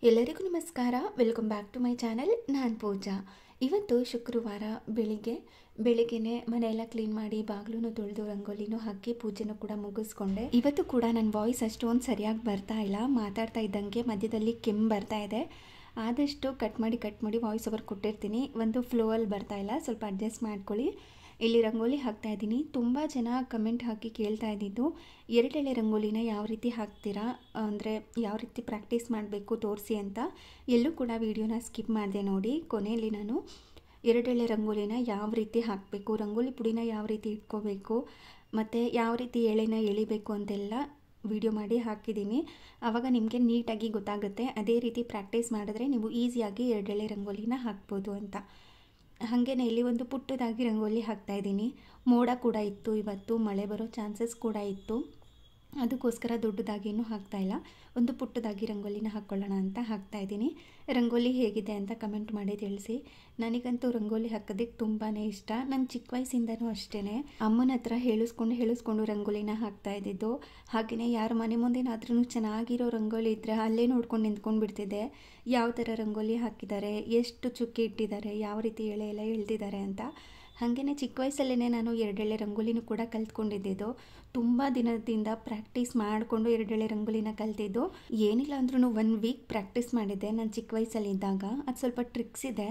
ಎಲ್ಲರಿಗೂ ನಮಸ್ಕಾರ. Welcome back to my channel. ನಾನು ಪೂಜಾ. ಇವತ್ತು ಶುಕ್ರವಾರ ಬೆಳಿಗ್ಗೆನೆ ಮನೆಯೆಲ್ಲ ಕ್ಲೀನ್ ಮಾಡಿ ಬಾಗಿಲೂ ತೊಳೆದು ರಂಗೋಲಿನೂ ಹಾಕಿ ಪೂಜೆನೂ ಕೂಡ ಮುಗಿಸ್ಕೊಂಡೆ. ಇವತ್ತು ಕೂಡ ನನ್ನ ವಾಯ್ಸ್ ಅಷ್ಟೊಂದು ಸರಿಯಾಗಿ ಬರ್ತಾ ಇಲ್ಲ. ಮಾತಾಡ್ತಾ ಇದ್ದಂಗೆ ಮಧ್ಯದಲ್ಲಿ ಕೆಮ್ಮು ಬರ್ತಾ ಇದೆ. ಆದಷ್ಟು ಕಟ್ ಮಾಡಿ ವಾಯ್ಸ್ ಓವರ್ ಕೊಟ್ಟಿರ್ತೀನಿ. ಒಂದು ಫ್ಲೋ ಅಲ್ಲಿ ಬರ್ತಾ ಇಲ್ಲ, ಸ್ವಲ್ಪ ಅಡ್ಜಸ್ಟ್ ಮಾಡ್ಕೊಳ್ಳಿ. ಇಲ್ಲಿ ರಂಗೋಲಿ ಹಾಕ್ತಾ ಇದ್ದೀನಿ. ತುಂಬ ಜನ ಕಮೆಂಟ್ ಹಾಕಿ ಕೇಳ್ತಾ ಇದ್ದಿದ್ದು, ಎರಡೆಳೆ ರಂಗೋಲಿನ ಯಾವ ರೀತಿ ಹಾಕ್ತೀರಾ, ಅಂದರೆ ಯಾವ ರೀತಿ ಪ್ರಾಕ್ಟೀಸ್ ಮಾಡಬೇಕು ತೋರಿಸಿ ಅಂತ. ಎಲ್ಲೂ ಕೂಡ ವಿಡಿಯೋನ ಸ್ಕಿಪ್ ಮಾಡಿದೆ ನೋಡಿ. ಕೊನೆಯಲ್ಲಿ ನಾನು ಎರಡೆಳೆ ರಂಗೋಲಿನ ಯಾವ ರೀತಿ ಹಾಕಬೇಕು, ರಂಗೋಲಿ ಪುಡಿನ ಯಾವ ರೀತಿ ಇಟ್ಕೋಬೇಕು, ಮತ್ತು ಯಾವ ರೀತಿ ಎಳೆನ ಎಳಿಬೇಕು ಅಂತೆಲ್ಲ ವಿಡಿಯೋ ಮಾಡಿ ಹಾಕಿದ್ದೀನಿ. ಆವಾಗ ನಿಮಗೆ ನೀಟಾಗಿ ಗೊತ್ತಾಗುತ್ತೆ. ಅದೇ ರೀತಿ ಪ್ರಾಕ್ಟೀಸ್ ಮಾಡಿದ್ರೆ ನೀವು ಈಸಿಯಾಗಿ ಎರಡೆಳೆ ರಂಗೋಲಿನ ಹಾಕ್ಬೋದು ಅಂತ. ಹಾಗೆಯೇ ಇಲ್ಲಿ ಒಂದು ಪುಟ್ಟದಾಗಿ ರಂಗೋಲಿ ಹಾಕ್ತಾಯಿದ್ದೀನಿ. ಮೋಡ ಕೂಡ ಇತ್ತು, ಇವತ್ತು ಮಳೆ ಬರೋ ಚಾನ್ಸಸ್ ಕೂಡ ಇತ್ತು. ಅದಕ್ಕೋಸ್ಕರ ದೊಡ್ಡದಾಗಿಯೂ ಹಾಕ್ತಾಯಿಲ್ಲ, ಒಂದು ಪುಟ್ಟದಾಗಿ ರಂಗೋಲಿನ ಹಾಕ್ಕೊಳ್ಳೋಣ ಅಂತ ಹಾಕ್ತಾಯಿದ್ದೀನಿ. ರಂಗೋಲಿ ಹೇಗಿದೆ ಅಂತ ಕಮೆಂಟ್ ಮಾಡಿ ತಿಳಿಸಿ. ನನಗಂತೂ ರಂಗೋಲಿ ಹಾಕೋದಕ್ಕೆ ತುಂಬಾ ಇಷ್ಟ. ನನ್ನ ಚಿಕ್ಕ ವಯಸ್ಸಿಂದನೂ ಅಷ್ಟೇ ಅಮ್ಮನ ಹತ್ರ ಹೇಳಿಸ್ಕೊಂಡು ರಂಗೋಲಿನ ಹಾಕ್ತಾ ಇದ್ದಿದ್ದು. ಹಾಗೆಯೇ ಯಾರ ಮನೆ ಮುಂದೆನಾದ್ರೂ ಚೆನ್ನಾಗಿರೋ ರಂಗೋಲಿ ಇದ್ದರೆ ಅಲ್ಲೇ ನೋಡ್ಕೊಂಡು ನಿಂತ್ಕೊಂಡು ಬಿಡ್ತಿದ್ದೆ. ಯಾವ ಥರ ರಂಗೋಲಿ ಹಾಕಿದ್ದಾರೆ, ಎಷ್ಟು ಚುಕ್ಕಿ ಇಟ್ಟಿದ್ದಾರೆ, ಯಾವ ರೀತಿ ಎಳೆ ಎಲ್ಲ ಎಳ್ದಿದ್ದಾರೆ ಅಂತ. ಹಾಗೆಯೇ ಚಿಕ್ಕ ವಯಸ್ಸಲ್ಲೇ ನಾನು ಎರಡೆಳೆ ರಂಗೋಲಿನೂ ಕೂಡ ಕಲ್ತ್ಕೊಂಡಿದ್ದು. ತುಂಬ ದಿನದಿಂದ ಪ್ರಾಕ್ಟೀಸ್ ಮಾಡಿಕೊಂಡು ಎರಡೆಳೆ ರಂಗೋಲಿನ ಕಲ್ತಿದ್ದು. ಏನಿಲ್ಲ ಅಂದ್ರೂ 1 ವೀಕ್ ಪ್ರಾಕ್ಟೀಸ್ ಮಾಡಿದ್ದೆ ನಾನು ಚಿಕ್ಕ ವಯಸ್ಸಲ್ಲಿದ್ದಾಗ. ಅದು ಸ್ವಲ್ಪ ಟ್ರಿಕ್ಸ್ ಇದೆ,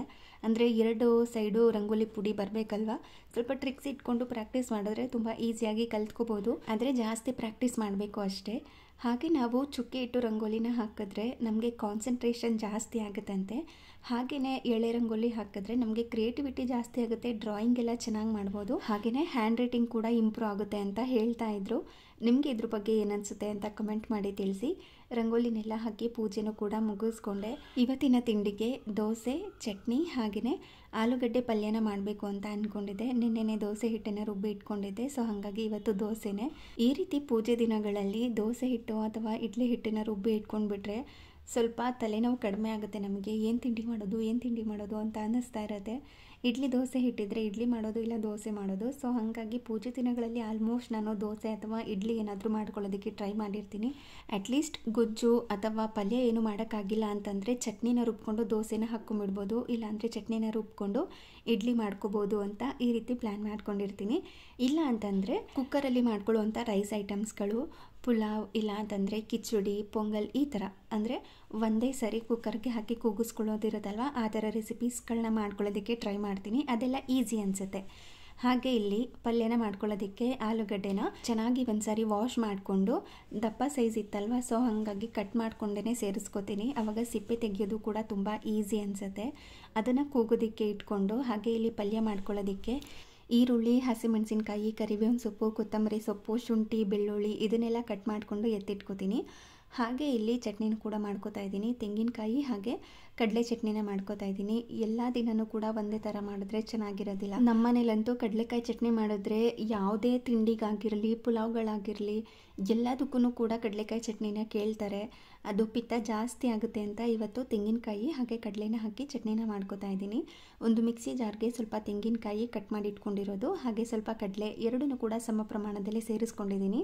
ಅಂದರೆ 2 ಸೈಡು ರಂಗೋಲಿ ಪುಡಿ ಬರಬೇಕಲ್ವ. ಸ್ವಲ್ಪ ಟ್ರಿಕ್ಸ್ ಇಟ್ಕೊಂಡು ಪ್ರಾಕ್ಟೀಸ್ ಮಾಡಿದ್ರೆ ತುಂಬ ಈಸಿಯಾಗಿ ಕಲ್ತ್ಕೋಬೋದು. ಆದರೆ ಜಾಸ್ತಿ ಪ್ರಾಕ್ಟೀಸ್ ಮಾಡಬೇಕು ಅಷ್ಟೇ. ಹಾಗೆ ನಾವು ಚುಕ್ಕಿ ಇಟ್ಟು ರಂಗೋಲಿನ ಹಾಕಿದ್ರೆ ನಮಗೆ ಕಾನ್ಸಂಟ್ರೇಷನ್ ಜಾಸ್ತಿ ಆಗುತ್ತಂತೆ. ಹಾಗೆಯೇ ಎಳೆ ರಂಗೋಲಿ ಹಾಕಿದ್ರೆ ನಮಗೆ ಕ್ರಿಯೇಟಿವಿಟಿ ಜಾಸ್ತಿ ಆಗುತ್ತೆ, ಡ್ರಾಯಿಂಗ್ ಎಲ್ಲ ಚೆನ್ನಾಗಿ ಮಾಡ್ಬೋದು. ಹಾಗೆಯೇ ಹ್ಯಾಂಡ್ ರೈಟಿಂಗ್ ಕೂಡ ಇಂಪ್ರೂವ್ ಆಗುತ್ತೆ ಅಂತ ಹೇಳ್ತಾ ಇದ್ರು. ನಿಮಗೆ ಇದ್ರ ಬಗ್ಗೆ ಏನನ್ಸುತ್ತೆ ಅಂತ ಕಮೆಂಟ್ ಮಾಡಿ ತಿಳಿಸಿ. ರಂಗೋಲಿನೆಲ್ಲ ಹಾಕಿ ಪೂಜೆನೂ ಕೂಡ ಮುಗಿಸ್ಕೊಂಡೆ. ಇವತ್ತಿನ ತಿಂಡಿಗೆ ದೋಸೆ, ಚಟ್ನಿ ಹಾಗೆಯೇ ಆಲೂಗಡ್ಡೆ ಪಲ್ಯನ ಮಾಡಬೇಕು ಅಂತ ಅಂದ್ಕೊಂಡಿದ್ದೆ. ನಿನ್ನೆನೆ ದೋಸೆ ಹಿಟ್ಟನ್ನು ರುಬ್ಬಿ ಇಟ್ಕೊಂಡಿದ್ದೆ, ಸೊ ಹಾಗಾಗಿ ಇವತ್ತು ದೋಸೆನೇ. ಈ ರೀತಿ ಪೂಜೆ ದಿನಗಳಲ್ಲಿ ದೋಸೆ ಹಿಟ್ಟು ಅಥವಾ ಇಡ್ಲಿ ಹಿಟ್ಟನ್ನು ರುಬ್ಬಿ ಇಟ್ಕೊಂಡ್ಬಿಟ್ರೆ ಸ್ವಲ್ಪ ತಲೆನೋವು ಕಡಿಮೆ ಆಗುತ್ತೆ ನಮಗೆ. ಏನು ತಿಂಡಿ ಮಾಡೋದು ಅಂತ ಅನ್ನಿಸ್ತಾ ಇರುತ್ತೆ. ಇಡ್ಲಿ ದೋಸೆ ಹಿಟ್ಟಿದ್ರೆ ಇಡ್ಲಿ ಮಾಡೋದು, ಇಲ್ಲ ದೋಸೆ ಮಾಡೋದು. ಸೊ ಹಾಗಾಗಿ ಪೂಜೆ ದಿನಗಳಲ್ಲಿ ಆಲ್ಮೋಸ್ಟ್ ನಾನು ದೋಸೆ ಅಥವಾ ಇಡ್ಲಿ ಏನಾದರೂ ಮಾಡ್ಕೊಳ್ಳೋದಕ್ಕೆ ಟ್ರೈ ಮಾಡಿರ್ತೀನಿ. ಅಟ್ಲೀಸ್ಟ್ ಗೊಜ್ಜು ಅಥವಾ ಪಲ್ಯ ಏನು ಮಾಡೋಕ್ಕಾಗಿಲ್ಲ ಅಂತಂದರೆ ಚಟ್ನಿನ ರುಬ್ಕೊಂಡು ದೋಸೆನ ಹಾಕ್ಕೊಂಬಿಡ್ಬೋದು, ಇಲ್ಲಾಂದರೆ ಚಟ್ನಿನ ರುಬ್ಕೊಂಡು ಇಡ್ಲಿ ಮಾಡ್ಕೋಬೋದು ಅಂತ ಈ ರೀತಿ ಪ್ಲ್ಯಾನ್ ಮಾಡ್ಕೊಂಡಿರ್ತೀನಿ. ಇಲ್ಲ ಅಂತಂದರೆ ಕುಕ್ಕರಲ್ಲಿ ಮಾಡ್ಕೊಳ್ಳುವಂಥ ರೈಸ್ ಐಟಮ್ಸ್ಗಳು, ಪುಲಾವ್, ಇಲ್ಲ ಅಂತಂದರೆ ಕಿಚಡಿ, ಪೊಂಗಲ್, ಈ ಥರ ಅಂದರೆ ಒಂದೇ ಸರಿ ಕುಕ್ಕರ್ಗೆ ಹಾಕಿ ಕೂಗಿಸ್ಕೊಳ್ಳೋದಿರುತ್ತಲ್ವ, ಆ ಥರ ರೆಸಿಪೀಸ್ಗಳನ್ನ ಮಾಡ್ಕೊಳ್ಳೋದಕ್ಕೆ ಟ್ರೈ ಮಾಡ್ತೀನಿ. ಅದೆಲ್ಲ ಈಸಿ ಅನಿಸುತ್ತೆ. ಹಾಗೆ ಇಲ್ಲಿ ಪಲ್ಯನ ಮಾಡ್ಕೊಳ್ಳೋದಕ್ಕೆ ಆಲೂಗಡ್ಡೆನ ಚೆನ್ನಾಗಿ ಒಂದ್ಸಾರಿ ವಾಶ್ ಮಾಡಿಕೊಂಡು, ದಪ್ಪ ಸೈಜ್ ಇತ್ತಲ್ವ, ಸೊ ಹಾಗಾಗಿ ಕಟ್ ಮಾಡ್ಕೊಂಡೇ ಸೇರಿಸ್ಕೊತೀನಿ. ಆವಾಗ ಸಿಪ್ಪೆ ತೆಗೆಯೋದು ಕೂಡ ತುಂಬ ಈಸಿ ಅನಿಸುತ್ತೆ. ಅದನ್ನು ಕೂಗೋದಕ್ಕೆ ಇಟ್ಕೊಂಡು, ಹಾಗೆ ಇಲ್ಲಿ ಪಲ್ಯ ಮಾಡ್ಕೊಳ್ಳೋದಕ್ಕೆ ಈರುಳ್ಳಿ, ಹಸಿಮೆಣಸಿನ್ಕಾಯಿ, ಕರಿಬೇವಿನ ಸೊಪ್ಪು, ಕೊತ್ತಂಬರಿ ಸೊಪ್ಪು, ಶುಂಠಿ, ಬೆಳ್ಳುಳ್ಳಿ ಇದನ್ನೆಲ್ಲ ಕಟ್ ಮಾಡಿಕೊಂಡು ಎತ್ತಿಟ್ಕೋತೀನಿ. ಹಾಗೆ ಇಲ್ಲಿ ಚಟ್ನಿನೂ ಕೂಡ ಮಾಡ್ಕೋತಾ ಇದ್ದೀನಿ. ತೆಂಗಿನಕಾಯಿ ಹಾಗೆ ಕಡಲೆ ಚಟ್ನಿನ ಮಾಡ್ಕೋತಾ ಇದ್ದೀನಿ. ಎಲ್ಲ ದಿನವೂ ಕೂಡ ಒಂದೇ ಥರ ಮಾಡಿದ್ರೆ ಚೆನ್ನಾಗಿರೋದಿಲ್ಲ. ನಮ್ಮ ಮನೇಲಂತೂ ಕಡಲೆಕಾಯಿ ಚಟ್ನಿ ಮಾಡಿದ್ರೆ ಯಾವುದೇ ತಿಂಡಿಗಾಗಿರಲಿ, ಪುಲಾವ್ಗಳಾಗಿರಲಿ ಎಲ್ಲದಕ್ಕೂ ಕೂಡ ಕಡಲೆಕಾಯಿ ಚಟ್ನಿನ ಕೇಳ್ತಾರೆ. ಅದು ಪಿತ್ತ ಜಾಸ್ತಿ ಆಗುತ್ತೆ ಅಂತ ಇವತ್ತು ತೆಂಗಿನಕಾಯಿ ಹಾಗೆ ಕಡಲೆನ ಹಾಕಿ ಚಟ್ನಿನ ಮಾಡ್ಕೋತಾ ಇದ್ದೀನಿ. ಒಂದು ಮಿಕ್ಸಿ ಜಾರ್ಗೆ ಸ್ವಲ್ಪ ತೆಂಗಿನಕಾಯಿ ಕಟ್ ಮಾಡಿ ಇಟ್ಕೊಂಡಿರೋದು, ಹಾಗೆ ಸ್ವಲ್ಪ ಕಡಲೆ ಎರಡನ್ನೂ ಕೂಡ ಸಮ ಪ್ರಮಾಣದಲ್ಲಿ ಸೇರಿಸ್ಕೊಂಡಿದ್ದೀನಿ.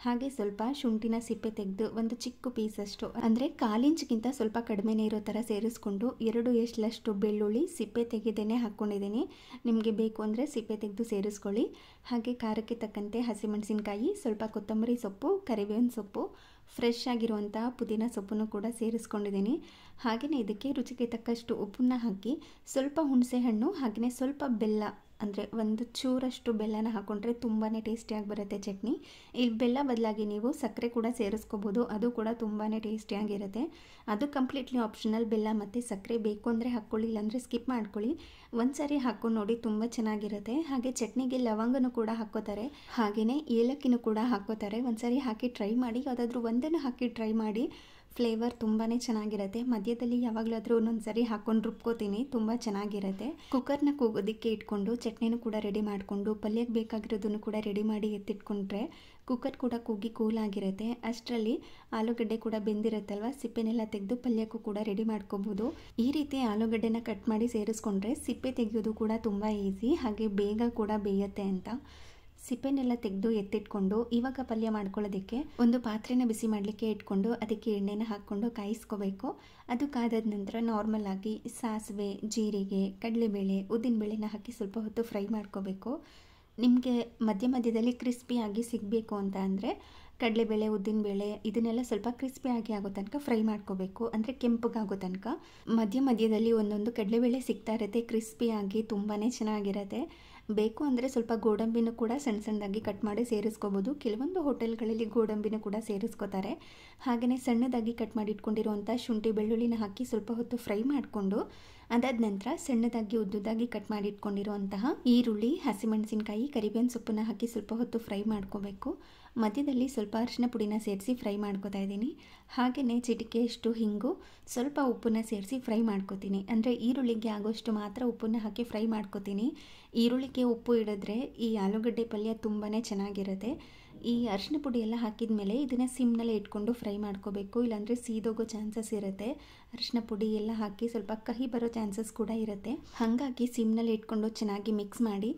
ಹಾಗೆ ಸ್ವಲ್ಪ ಶುಂಠಿನ ಸಿಪ್ಪೆ ತೆಗೆದು ಒಂದು ಚಿಕ್ಕ ಪೀಸಷ್ಟು, ಅಂದರೆ 1/4 ಇಂಚ್ಗಿಂತ ಸ್ವಲ್ಪ ಕಡಿಮೆನೇ ಇರೋ ಥರ ಸೇರಿಸ್ಕೊಂಡು 2 ಎಸ್ಲಷ್ಟು ಬೆಳ್ಳುಳ್ಳಿ ಸಿಪ್ಪೆ ತೆಗೆದೇನೆ ಹಾಕ್ಕೊಂಡಿದ್ದೀನಿ. ನಿಮಗೆ ಬೇಕು ಅಂದರೆ ಸಿಪ್ಪೆ ತೆಗೆದು ಸೇರಿಸ್ಕೊಳ್ಳಿ. ಹಾಗೆ ಖಾರಕ್ಕೆ ತಕ್ಕಂತೆ ಹಸಿಮೆಣಸಿನ್ಕಾಯಿ, ಸ್ವಲ್ಪ ಕೊತ್ತಂಬರಿ ಸೊಪ್ಪು, ಕರಿಬೇವಿನ ಸೊಪ್ಪು, ಫ್ರೆಶ್ ಆಗಿರುವಂಥ ಪುದೀನ ಸೊಪ್ಪನ್ನು ಕೂಡ ಸೇರಿಸ್ಕೊಂಡಿದ್ದೀನಿ. ಹಾಗೆಯೇ ಇದಕ್ಕೆ ರುಚಿಗೆ ತಕ್ಕಷ್ಟು ಉಪ್ಪನ್ನ ಹಾಕಿ, ಸ್ವಲ್ಪ ಹುಣಸೆ ಹಣ್ಣು ಹಾಗೆಯೇ ಸ್ವಲ್ಪ ಬೆಲ್ಲ, ಅಂದರೆ ಒಂದು ಚೂರಷ್ಟು ಬೆಲ್ಲನ ಹಾಕ್ಕೊಂಡ್ರೆ ತುಂಬಾ ಟೇಸ್ಟಿಯಾಗಿ ಬರುತ್ತೆ ಚಟ್ನಿ. ಇಲ್ಲಿ ಬೆಲ್ಲ ಬದಲಾಗಿ ನೀವು ಸಕ್ಕರೆ ಕೂಡ ಸೇರಿಸ್ಕೋಬೋದು, ಅದು ಕೂಡ ತುಂಬಾ ಟೇಸ್ಟಿಯಾಗಿರುತ್ತೆ. ಅದು ಕಂಪ್ಲೀಟ್ಲಿ ಆಪ್ಷನಲ್. ಬೆಲ್ಲ ಮತ್ತು ಸಕ್ಕರೆ ಬೇಕು ಅಂದರೆ ಹಾಕ್ಕೊಳ್ಳಿ, ಇಲ್ಲಾಂದರೆ ಸ್ಕಿಪ್ ಮಾಡ್ಕೊಳ್ಳಿ. ಒಂದ್ಸರಿ ಹಾಕ್ಕೊಂಡು ನೋಡಿ, ತುಂಬ ಚೆನ್ನಾಗಿರುತ್ತೆ. ಹಾಗೆ ಚಟ್ನಿಗೆ ಲವಂಗನೂ ಕೂಡ ಹಾಕ್ಕೋತಾರೆ, ಹಾಗೆಯೇ ಏಲಕ್ಕಿನೂ ಕೂಡ ಹಾಕ್ಕೋತಾರೆ. ಒಂದ್ಸರಿ ಹಾಕಿ ಟ್ರೈ ಮಾಡಿ, ಯಾವುದಾದ್ರೂ ಒಂದನ್ನು ಹಾಕಿ ಟ್ರೈ ಮಾಡಿ. ಫ್ಲೇವರ್ ತುಂಬಾ ಚೆನ್ನಾಗಿರುತ್ತೆ. ಮಧ್ಯದಲ್ಲಿ ಯಾವಾಗಲಾದರೂ ಒಂದೊಂದ್ಸರಿ ಹಾಕ್ಕೊಂಡು ರುಬ್ಕೋತೀನಿ, ತುಂಬ ಚೆನ್ನಾಗಿರುತ್ತೆ. ಕುಕ್ಕರ್ನ ಕೂಗೋದಕ್ಕೆ ಇಟ್ಕೊಂಡು ಚಟ್ನಿನೂ ಕೂಡ ರೆಡಿ ಮಾಡಿಕೊಂಡು, ಪಲ್ಯಕ್ಕೆ ಬೇಕಾಗಿರೋದನ್ನು ಕೂಡ ರೆಡಿ ಮಾಡಿ ಎತ್ತಿಟ್ಕೊಂಡ್ರೆ ಕುಕ್ಕರ್ ಕೂಡ ಕೂಗಿ ಕೂಲಾಗಿರುತ್ತೆ. ಅಷ್ಟರಲ್ಲಿ ಆಲೂಗಡ್ಡೆ ಕೂಡ ಬೆಂದಿರುತ್ತಲ್ವ, ಸಿಪ್ಪೆನೆಲ್ಲ ತೆಗೆದು ಪಲ್ಯಕ್ಕೂ ಕೂಡ ರೆಡಿ ಮಾಡ್ಕೋಬೋದು. ಈ ರೀತಿ ಆಲೂಗಡ್ಡೆನ ಕಟ್ ಮಾಡಿ ಸೇರಿಸ್ಕೊಂಡ್ರೆ ಸಿಪ್ಪೆ ತೆಗೆಯೋದು ಕೂಡ ತುಂಬ ಈಸಿ, ಹಾಗೆ ಬೇಗ ಕೂಡ ಬೇಯುತ್ತೆ ಅಂತ. ಸಿಪ್ಪೆನೆಲ್ಲ ತೆಗೆದು ಎತ್ತಿಟ್ಕೊಂಡು ಇವಾಗ ಪಲ್ಯ ಮಾಡ್ಕೊಳ್ಳೋದಕ್ಕೆ ಒಂದು ಪಾತ್ರೆನ ಬಿಸಿ ಮಾಡಲಿಕ್ಕೆ ಇಟ್ಕೊಂಡು ಅದಕ್ಕೆ ಎಣ್ಣೆನ ಹಾಕ್ಕೊಂಡು ಕಾಯಿಸ್ಕೋಬೇಕು. ಅದು ಕಾದಾದ ನಂತರ ನಾರ್ಮಲ್ ಆಗಿ ಸಾಸಿವೆ, ಜೀರಿಗೆ, ಕಡಲೆಬೇಳೆ, ಉದ್ದಿನಬೇಳೆನ ಹಾಕಿ ಸ್ವಲ್ಪ ಹೊತ್ತು ಫ್ರೈ ಮಾಡ್ಕೋಬೇಕು. ನಿಮಗೆ ಮಧ್ಯ ಮಧ್ಯದಲ್ಲಿ ಕ್ರಿಸ್ಪಿಯಾಗಿ ಸಿಗಬೇಕು ಅಂತ ಅಂದರೆ ಕಡಲೆಬೇಳೆ, ಉದ್ದಿನಬೇಳೆ ಇದನ್ನೆಲ್ಲ ಸ್ವಲ್ಪ ಕ್ರಿಸ್ಪಿಯಾಗಿ ಆಗೋ ತನಕ ಫ್ರೈ ಮಾಡ್ಕೋಬೇಕು, ಅಂದರೆ ಕೆಂಪಗಾಗೋ ತನಕ. ಮಧ್ಯ ಮಧ್ಯದಲ್ಲಿ ಒಂದೊಂದು ಕಡಲೆಬೇಳೆ ಸಿಗ್ತಾ ಇರುತ್ತೆ ಕ್ರಿಸ್ಪಿಯಾಗಿ, ತುಂಬಾ ಚೆನ್ನಾಗಿರುತ್ತೆ. ಬೇಕು ಅಂದರೆ ಸ್ವಲ್ಪ ಗೋಡಂಬಿನೂ ಕೂಡ ಸಣ್ಣ ಸಣ್ಣದಾಗಿ ಕಟ್ ಮಾಡಿ ಸೇರಿಸ್ಕೋಬೋದು. ಕೆಲವೊಂದು ಹೋಟೆಲ್ಗಳಲ್ಲಿ ಗೋಡಂಬಿನೂ ಕೂಡ ಸೇರಿಸ್ಕೋತಾರೆ. ಹಾಗೆಯೇ ಸಣ್ಣದಾಗಿ ಕಟ್ ಮಾಡಿ ಇಟ್ಕೊಂಡಿರುವಂಥ ಶುಂಠಿ ಬೆಳ್ಳುಳ್ಳಿನ ಹಾಕಿ ಸ್ವಲ್ಪ ಹೊತ್ತು ಫ್ರೈ ಮಾಡಿಕೊಂಡು ಅದಾದ ನಂತರ ಸಣ್ಣದಾಗಿ ಉದ್ದುದಾಗಿ ಕಟ್ ಮಾಡಿ ಇಟ್ಕೊಂಡಿರುವಂತಹ ಈರುಳ್ಳಿ, ಹಸಿಮೆಣಸಿನಕಾಯಿ, ಕರಿಬೇವಿನ ಸೊಪ್ಪನ್ನ ಹಾಕಿ ಸ್ವಲ್ಪ ಹೊತ್ತು ಫ್ರೈ ಮಾಡ್ಕೋಬೇಕು. ಮಧ್ಯದಲ್ಲಿ ಸ್ವಲ್ಪ ಅರಿಶಿನ ಪುಡಿನ ಸೇರಿಸಿ ಫ್ರೈ ಮಾಡ್ಕೋತಾ ಇದ್ದೀನಿ. ಹಾಗೆಯೇ ಚಿಟಿಕೆಯಷ್ಟು ಹಿಂಗು, ಸ್ವಲ್ಪ ಉಪ್ಪನ್ನ ಸೇರಿಸಿ ಫ್ರೈ ಮಾಡ್ಕೋತೀನಿ. ಅಂದರೆ ಈರುಳ್ಳಿಗೆ ಆಗೋಷ್ಟು ಮಾತ್ರ ಉಪ್ಪನ್ನ ಹಾಕಿ ಫ್ರೈ ಮಾಡ್ಕೋತೀನಿ. ಈರುಳ್ಳಿಗೆ ಉಪ್ಪು ಹಿಡಿದ್ರೆ ಈ ಆಲೂಗಡ್ಡೆ ಪಲ್ಯ ತುಂಬಾ ಚೆನ್ನಾಗಿರುತ್ತೆ. ಈ ಅರಿಶಿನ ಪುಡಿ ಎಲ್ಲ ಹಾಕಿದ ಮೇಲೆ ಇದನ್ನು ಸಿಮ್ನಲ್ಲೇ ಇಟ್ಕೊಂಡು ಫ್ರೈ ಮಾಡ್ಕೋಬೇಕು, ಇಲ್ಲಾಂದರೆ ಸೀದೋಗೋ ಚಾನ್ಸಸ್ ಇರುತ್ತೆ. ಅರಿಶಿನ ಪುಡಿ ಎಲ್ಲ ಹಾಕಿ ಸ್ವಲ್ಪ ಕಹಿ ಬರೋ ಚಾನ್ಸಸ್ ಕೂಡ ಇರುತ್ತೆ. ಹಾಗಾಗಿ ಸಿಮ್ನಲ್ಲಿ ಇಟ್ಕೊಂಡು ಚೆನ್ನಾಗಿ ಮಿಕ್ಸ್ ಮಾಡಿ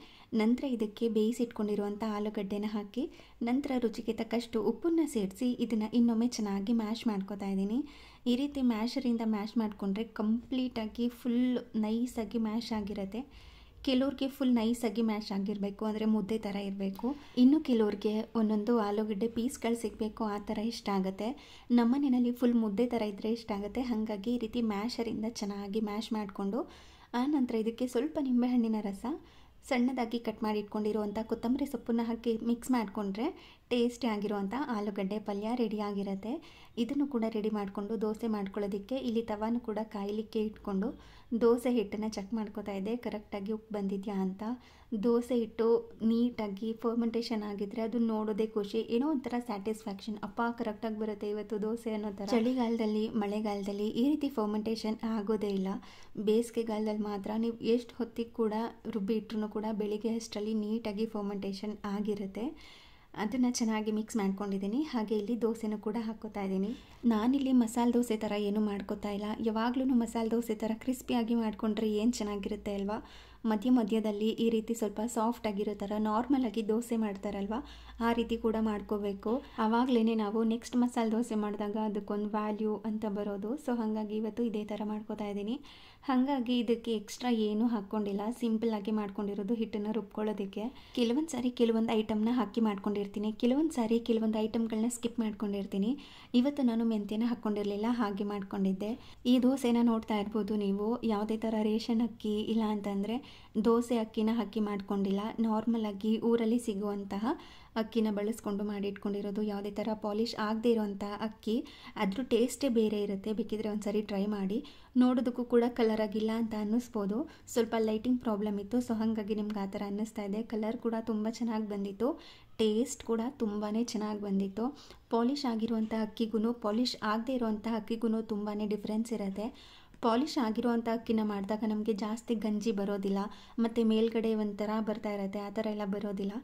ನಂತರ ಇದಕ್ಕೆ ಬೇಯಿಸಿಟ್ಕೊಂಡಿರುವಂಥ ಆಲೂಗಡ್ಡೆನ ಹಾಕಿ ನಂತರ ರುಚಿಗೆ ತಕ್ಕಷ್ಟು ಉಪ್ಪನ್ನು ಸೇರಿಸಿ ಇದನ್ನು ಇನ್ನೊಮ್ಮೆ ಚೆನ್ನಾಗಿ ಮ್ಯಾಶ್ ಮಾಡ್ಕೋತಾ ಇದ್ದೀನಿ. ಈ ರೀತಿ ಮ್ಯಾಶರಿಂದ ಮ್ಯಾಶ್ ಮಾಡಿಕೊಂಡ್ರೆ ಕಂಪ್ಲೀಟಾಗಿ ಫುಲ್ ನೈಸಾಗಿ ಮ್ಯಾಶ್ ಆಗಿರುತ್ತೆ. ಕೆಲವ್ರಿಗೆ ಫುಲ್ ನೈಸಾಗಿ ಮ್ಯಾಶ್ ಆಗಿರಬೇಕು, ಅಂದರೆ ಮುದ್ದೆ ಥರ ಇರಬೇಕು. ಇನ್ನು ಕೆಲವ್ರಿಗೆ ಒಂದೊಂದು ಆಲೂಗಡ್ಡೆ ಪೀಸ್ಗಳು ಸಿಗಬೇಕು, ಆ ಥರ ಇಷ್ಟ ಆಗುತ್ತೆ. ನಮ್ಮ ಮನೆಯಲ್ಲಿ ಫುಲ್ ಮುದ್ದೆ ಥರ ಇದ್ದರೆ ಇಷ್ಟ ಆಗುತ್ತೆ. ಹಾಗಾಗಿ ಈ ರೀತಿ ಮ್ಯಾಶರಿಂದ ಚೆನ್ನಾಗಿ ಮ್ಯಾಶ್ ಮಾಡಿಕೊಂಡು ಆನಂತರ ಇದಕ್ಕೆ ಸ್ವಲ್ಪ ನಿಂಬೆಹಣ್ಣಿನ ರಸ, ಸಣ್ಣದಾಗಿ ಕಟ್ ಮಾಡಿ ಇಟ್ಕೊಂಡಿರುವಂಥ ಕೊತ್ತಂಬರಿ ಸೊಪ್ಪನ್ನು ಹಾಕಿ ಮಿಕ್ಸ್ ಮಾಡಿಕೊಂಡ್ರೆ ಟೇಸ್ಟಿ ಆಗಿರುವಂಥ ಆಲೂಗಡ್ಡೆ ಪಲ್ಯ ರೆಡಿಯಾಗಿರುತ್ತೆ. ಇದನ್ನು ಕೂಡ ರೆಡಿ ಮಾಡಿಕೊಂಡು ದೋಸೆ ಮಾಡ್ಕೊಳ್ಳೋದಕ್ಕೆ ಇಲ್ಲಿ ತವಾನು ಕೂಡ ಕಾಯಲಿಕ್ಕೆ ಇಟ್ಕೊಂಡು ದೋಸೆ ಹಿಟ್ಟನ್ನು ಚೆಕ್ ಮಾಡ್ಕೋತಾ ಇದ್ದೆ ಕರೆಕ್ಟಾಗಿ ಉಪ್ಪು ಬಂದಿದೆಯಾ ಅಂತ. ದೋಸೆ ಹಿಟ್ಟು ನೀಟಾಗಿ ಫರ್ಮೆಂಟೇಷನ್ ಆಗಿದ್ರೆ ಅದು ನೋಡೋದೇ ಖುಷಿ, ಏನೋ ಒಂಥರ ಸ್ಯಾಟಿಸ್ಫ್ಯಾಕ್ಷನ್. ಅಪ್ಪ ಕರೆಕ್ಟಾಗಿ ಬರುತ್ತೆ ಇವತ್ತು ದೋಸೆ ಅನ್ನೋ ಥರ. ಚಳಿಗಾಲದಲ್ಲಿ, ಮಳೆಗಾಲದಲ್ಲಿ ಈ ರೀತಿ ಫರ್ಮೆಂಟೇಷನ್ ಆಗೋದೇ ಇಲ್ಲ. ಬೇಸಿಗೆಗಾಲದಲ್ಲಿ ಮಾತ್ರ ನೀವು ಎಷ್ಟು ಹೊತ್ತಿಗೆ ಕೂಡ ರುಬ್ಬಿ ಇಟ್ಟರು ಕೂಡ ಬೆಳಿಗ್ಗೆ ಅಷ್ಟರಲ್ಲಿ ನೀಟಾಗಿ ಫರ್ಮೆಂಟೇಷನ್ ಆಗಿರುತ್ತೆ. ಅದನ್ನು ಚೆನ್ನಾಗಿ ಮಿಕ್ಸ್ ಮಾಡ್ಕೊಂಡಿದ್ದೀನಿ. ಹಾಗೆ ಇಲ್ಲಿ ದೋಸೆನೂ ಕೂಡ ಹಾಕ್ಕೋತಾ ಇದ್ದೀನಿ. ನಾನಿಲ್ಲಿ ಮಸಾಲೆ ದೋಸೆ ಥರ ಏನೂ ಮಾಡ್ಕೋತಾ ಇಲ್ಲ. ಯಾವಾಗಲೂ ಮಸಾಲೆ ದೋಸೆ ಥರ ಕ್ರಿಸ್ಪಿಯಾಗಿ ಮಾಡಿಕೊಂಡ್ರೆ ಏನು ಚೆನ್ನಾಗಿರುತ್ತೆ ಅಲ್ವಾ. ಮಧ್ಯದಲ್ಲಿ ಈ ರೀತಿ ಸ್ವಲ್ಪ ಸಾಫ್ಟ್ ಆಗಿರೋ ಥರ ನಾರ್ಮಲಾಗಿ ದೋಸೆ ಮಾಡ್ತಾರಲ್ವ, ಆ ರೀತಿ ಕೂಡ ಮಾಡ್ಕೋಬೇಕು. ಆವಾಗಲೇ ನಾವು ನೆಕ್ಸ್ಟ್ ಮಸಾಲೆ ದೋಸೆ ಮಾಡಿದಾಗ ಅದಕ್ಕೊಂದು ವ್ಯಾಲ್ಯೂ ಅಂತ ಬರೋದು. ಸೊ ಹಾಗಾಗಿ ಇವತ್ತು ಇದೇ ಥರ ಮಾಡ್ಕೋತಾ ಇದ್ದೀನಿ. ಹಾಗಾಗಿ ಇದಕ್ಕೆ ಎಕ್ಸ್ಟ್ರಾ ಏನೂ ಹಾಕ್ಕೊಂಡಿಲ್ಲ, ಸಿಂಪಲ್ಲಾಗಿ ಮಾಡ್ಕೊಂಡಿರೋದು ಹಿಟ್ಟನ್ನು ರುಬ್ಕೊಳ್ಳೋದಕ್ಕೆ. ಕೆಲವೊಂದು ಸಾರಿ ಕೆಲವೊಂದು ಐಟಮ್ನ ಹಾಕಿ ಮಾಡ್ಕೊಂಡಿರ್ತೀನಿ, ಕೆಲವೊಂದು ಸಾರಿ ಕೆಲವೊಂದು ಐಟಮ್ಗಳನ್ನ ಸ್ಕಿಪ್ ಮಾಡ್ಕೊಂಡಿರ್ತೀನಿ. ಇವತ್ತು ನಾನು ಮೆಂತ್ಯನ ಹಾಕ್ಕೊಂಡಿರಲಿಲ್ಲ, ಹಾಗೆ ಮಾಡ್ಕೊಂಡಿದ್ದೆ. ಈ ದೋಸೆನ ನೋಡ್ತಾ ಇರ್ಬೋದು ನೀವು, ಯಾವುದೇ ಥರ ರೇಷನ್ ಅಕ್ಕಿ ಇಲ್ಲ ಅಂತಂದರೆ ದೋಸೆ ಅಕ್ಕಿನ ಹಾಕಿ ಮಾಡ್ಕೊಂಡಿಲ್ಲ. ನಾರ್ಮಲಾಗಿ ಊರಲ್ಲಿ ಸಿಗುವಂತಹ ಅಕ್ಕಿನ ಬಳಸ್ಕೊಂಡು ಮಾಡಿಟ್ಕೊಂಡಿರೋದು. ಯಾವುದೇ ಥರ ಪಾಲಿಷ್ ಆಗದೇ ಇರೋವಂಥ ಅಕ್ಕಿ, ಅದ್ರ ಟೇಸ್ಟೇ ಬೇರೆ ಇರುತ್ತೆ. ಬೇಕಿದ್ರೆ ಒಂದು ಸಾರಿ ಟ್ರೈ ಮಾಡಿ. ನೋಡೋದಕ್ಕೂ ಕೂಡ ಕಲರ್ ಆಗಿಲ್ಲ ಅಂತ ಅನ್ನಿಸ್ಬೋದು, ಸ್ವಲ್ಪ ಲೈಟಿಂಗ್ ಪ್ರಾಬ್ಲಮ್ ಇತ್ತು. ಸೊ ಹಾಗಾಗಿ ನಿಮ್ಗೆ ಆ ಥರ ಅನ್ನಿಸ್ತಾ ಇದೆ. ಕಲರ್ ಕೂಡ ತುಂಬ ಚೆನ್ನಾಗಿ ಬಂದಿತ್ತು, ಟೇಸ್ಟ್ ಕೂಡ ತುಂಬಾ ಚೆನ್ನಾಗಿ ಬಂದಿತ್ತು. ಪಾಲಿಷ್ ಆಗಿರುವಂಥ ಅಕ್ಕಿಗೂ ಪಾಲಿಷ್ ಆಗದೇ ಇರೋವಂಥ ಅಕ್ಕಿಗೂ ತುಂಬಾ ಡಿಫ್ರೆನ್ಸ್ ಇರುತ್ತೆ. ಪಾಲಿಷ್ ಆಗಿರುವಂಥ ಅಕ್ಕಿನ ಮಾಡಿದಾಗ ನಮಗೆ ಜಾಸ್ತಿ ಗಂಜಿ ಬರೋದಿಲ್ಲ, ಮತ್ತು ಮೇಲ್ಗಡೆ ಒಂಥರ ಬರ್ತಾ ಇರುತ್ತೆ, ಆ ಥರ ಎಲ್ಲ ಬರೋದಿಲ್ಲ.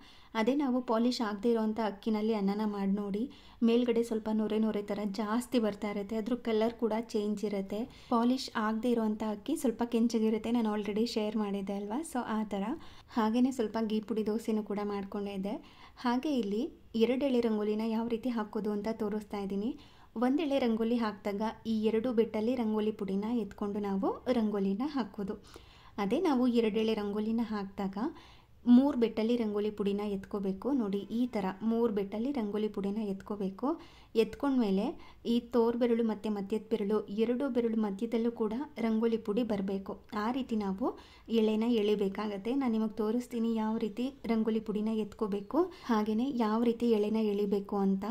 ಅದೇ ನಾವು ಪಾಲಿಷ್ ಆಗದೇ ಇರೋವಂಥ ಅಕ್ಕಿನಲ್ಲಿ ಅನ್ನನ ಮಾಡಿ ನೋಡಿ, ಮೇಲ್ಗಡೆ ಸ್ವಲ್ಪ ನೊರೆ ಥರ ಜಾಸ್ತಿ ಬರ್ತಾ ಇರುತ್ತೆ, ಅದ್ರ ಕಲರ್ ಕೂಡ ಚೇಂಜ್ ಇರುತ್ತೆ. ಪಾಲಿಷ್ ಆಗದೇ ಇರೋವಂಥ ಅಕ್ಕಿ ಸ್ವಲ್ಪ ಕೆಂಚಗಿರುತ್ತೆ, ನಾನು ಆಲ್ರೆಡಿ ಶೇರ್ ಮಾಡಿದ್ದೆ ಅಲ್ವಾ. ಸೊ ಆ ಥರ. ಹಾಗೆಯೇ ಸ್ವಲ್ಪ ಗೀ ಪುಡಿ ದೋಸೆನೂ ಕೂಡ ಮಾಡ್ಕೊಂಡಿದ್ದೆ. ಹಾಗೆ ಇಲ್ಲಿ 2 ಎಳೆ ರಂಗೋಲಿನ ಯಾವ ರೀತಿ ಹಾಕೋದು ಅಂತ ತೋರಿಸ್ತಾ ಇದ್ದೀನಿ. 1 ಎಳೆ ರಂಗೋಲಿ ಹಾಕಿದಾಗ ಈ 2 ಬೆಟ್ಟಲ್ಲಿ ರಂಗೋಲಿ ಪುಡಿನ ಎತ್ಕೊಂಡು ನಾವು ರಂಗೋಲಿನ ಹಾಕೋದು. ಅದೇ ನಾವು 2 ಎಳೆ ರಂಗೋಲಿನ ಹಾಕಿದಾಗ 3 ಬೆಟ್ಟಲ್ಲಿ ರಂಗೋಲಿ ಪುಡಿನ ಎತ್ಕೋಬೇಕು. ನೋಡಿ ಈ ಥರ 3 ಬೆಟ್ಟಲ್ಲಿ ರಂಗೋಲಿ ಪುಡಿನ ಎತ್ಕೋಬೇಕು. ಎತ್ಕೊಂಡ್ಮೇಲೆ ಈ ತೋರು ಬೆರಳು ಮತ್ತು ಮಧ್ಯದ ಬೆರಳು 2 ಬೆರಳು ಮಧ್ಯದಲ್ಲೂ ಕೂಡ ರಂಗೋಲಿ ಪುಡಿ ಬರಬೇಕು. ಆ ರೀತಿ ನಾವು ಎಳೆನ ಎಳಿಬೇಕಾಗತ್ತೆ. ನಾನು ನಿಮಗೆ ತೋರಿಸ್ತೀನಿ ಯಾವ ರೀತಿ ರಂಗೋಲಿ ಪುಡಿನ ಎತ್ಕೋಬೇಕು, ಹಾಗೆಯೇ ಯಾವ ರೀತಿ ಎಳೆನ ಎಳಿಬೇಕು ಅಂತ.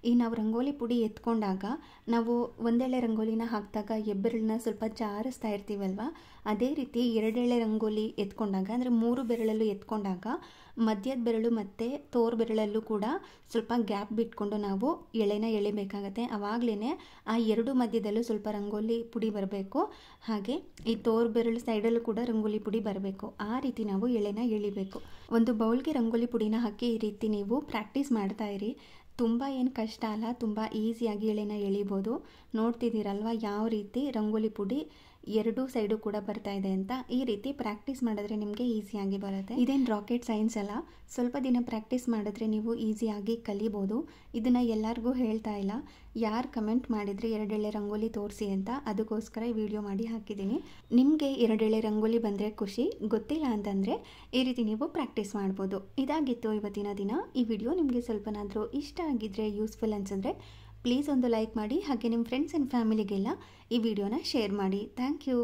ಈ ನಾವು ರಂಗೋಲಿ ಪುಡಿ ಎತ್ಕೊಂಡಾಗ ನಾವು 1 ಎಳೆ ರಂಗೋಲಿನ ಹಾಕಿದಾಗ ಹೆಬ್ಬೆರಳನ್ನ ಸ್ವಲ್ಪ ಜಾರಿಸ್ತಾ ಇರ್ತೀವಲ್ವ, ಅದೇ ರೀತಿ 2 ಎಳೆ ರಂಗೋಲಿ ಎತ್ಕೊಂಡಾಗ, ಅಂದರೆ 3 ಬೆರಳಲ್ಲೂ ಎತ್ಕೊಂಡಾಗ ಮಧ್ಯದ ಬೆರಳು ಮತ್ತು ತೋರು ಬೆರಳಲ್ಲೂ ಕೂಡ ಸ್ವಲ್ಪ ಗ್ಯಾಪ್ ಬಿಟ್ಕೊಂಡು ನಾವು ಎಳೆನ ಎಳಿಬೇಕಾಗತ್ತೆ. ಆವಾಗಲೇ ಆ 2 ಮಧ್ಯದಲ್ಲೂ ಸ್ವಲ್ಪ ರಂಗೋಲಿ ಪುಡಿ ಬರಬೇಕು. ಹಾಗೆ ಈ ತೋರು ಬೆರಳು ಸೈಡಲ್ಲೂ ಕೂಡ ರಂಗೋಲಿ ಪುಡಿ ಬರಬೇಕು. ಆ ರೀತಿ ನಾವು ಎಳೆನ ಎಳಿಬೇಕು. ಒಂದು ಬೌಲ್ಗೆ ರಂಗೋಲಿ ಪುಡಿನ ಹಾಕಿ ಈ ರೀತಿ ನೀವು ಪ್ರಾಕ್ಟೀಸ್ ಮಾಡ್ತಾ ಇರಿ. ತುಂಬ ಏನು ಕಷ್ಟ ಅಲ್ಲ, ತುಂಬ ಈಸಿಯಾಗಿ ಎಳೆನ ಎಳಿಬೋದು. ನೋಡ್ತಿದ್ದೀರಲ್ವ ಯಾವ ರೀತಿ ರಂಗೋಲಿ ಪುಡಿ ಎರಡೂ ಸೈಡು ಕೂಡ ಬರ್ತಾ ಇದೆ ಅಂತ. ಈ ರೀತಿ ಪ್ರಾಕ್ಟೀಸ್ ಮಾಡಿದ್ರೆ ನಿಮಗೆ ಈಸಿಯಾಗಿ ಬರುತ್ತೆ. ಇದೇನು ರಾಕೆಟ್ ಸೈನ್ಸ್ ಅಲ್ಲ, ಸ್ವಲ್ಪ ದಿನ ಪ್ರಾಕ್ಟೀಸ್ ಮಾಡಿದ್ರೆ ನೀವು ಈಸಿಯಾಗಿ ಕಲಿಬೋದು. ಇದನ್ನು ಎಲ್ಲರಿಗೂ ಹೇಳ್ತಾ ಇಲ್ಲ, ಯಾರು ಕಮೆಂಟ್ ಮಾಡಿದರೆ ಎರಡೆಳೆ ರಂಗೋಲಿ ತೋರಿಸಿ ಅಂತ, ಅದಕ್ಕೋಸ್ಕರ ಈ ವಿಡಿಯೋ ಮಾಡಿ ಹಾಕಿದ್ದೀನಿ. ನಿಮಗೆ ಎರಡೆಳೆ ರಂಗೋಲಿ ಬಂದರೆ ಖುಷಿ, ಗೊತ್ತಿಲ್ಲ ಅಂತಂದರೆ ಈ ರೀತಿ ನೀವು ಪ್ರಾಕ್ಟೀಸ್ ಮಾಡ್ಬೋದು. ಇದಾಗಿತ್ತು ಇವತ್ತಿನ ದಿನ. ಈ ವಿಡಿಯೋ ನಿಮಗೆ ಸ್ವಲ್ಪನಾದರೂ ಇಷ್ಟ ಆಗಿದ್ದರೆ, ಯೂಸ್ಫುಲ್ ಅನಿಸಿದ್ರೆ ಪ್ಲೀಸ್ ಒಂದು ಲೈಕ್ ಮಾಡಿ, ಹಾಗೆ ನಿಮ್ಮ ಫ್ರೆಂಡ್ಸ್ ಆ್ಯಂಡ್ ಫ್ಯಾಮಿಲಿಗೆಲ್ಲ ಈ ವಿಡಿಯೋನ ಶೇರ್ ಮಾಡಿ. Thank you.